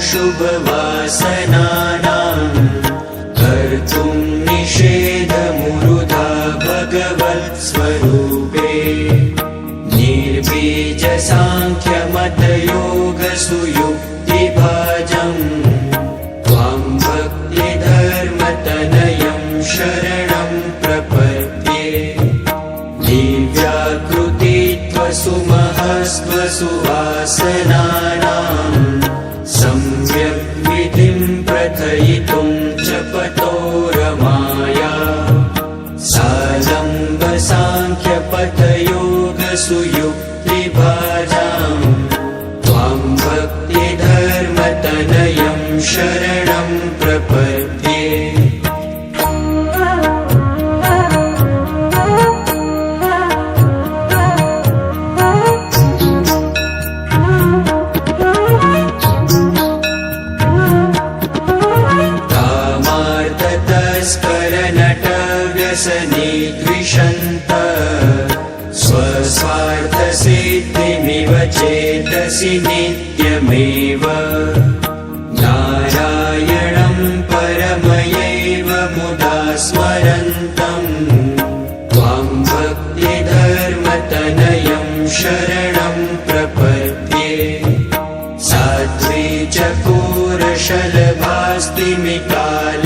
शुभवासनानां कर्तुं निषेधमुरुधा भगवत्स्वरूपे निर्बीजसाङ्ख्यमतयोगसुयुक्तिभाजम् त्वां भक्तिधर्मतनयं शरणं प्रपद्ये दिव्याकृतित्वसुमहस्त्वसुवासनानां सम्यक् विधिं प्रथयितुं च पतो रमाया सालम्बसाङ्ख्यपथयोगसुयुक्तिभाजां त्वां भक्तिधर्मतनयं शरणं प्रपद्ये व्यसनीद्विषन्त स्वस्वार्थसिद्धिमिव चेतसि नित्यमेव नारायणं परमयैव मुदा स्मरन्तं त्वां भक्तिधर्मतनयं शरणं प्रपद्ये साध्वी चकोरशलभास्तिमिकाल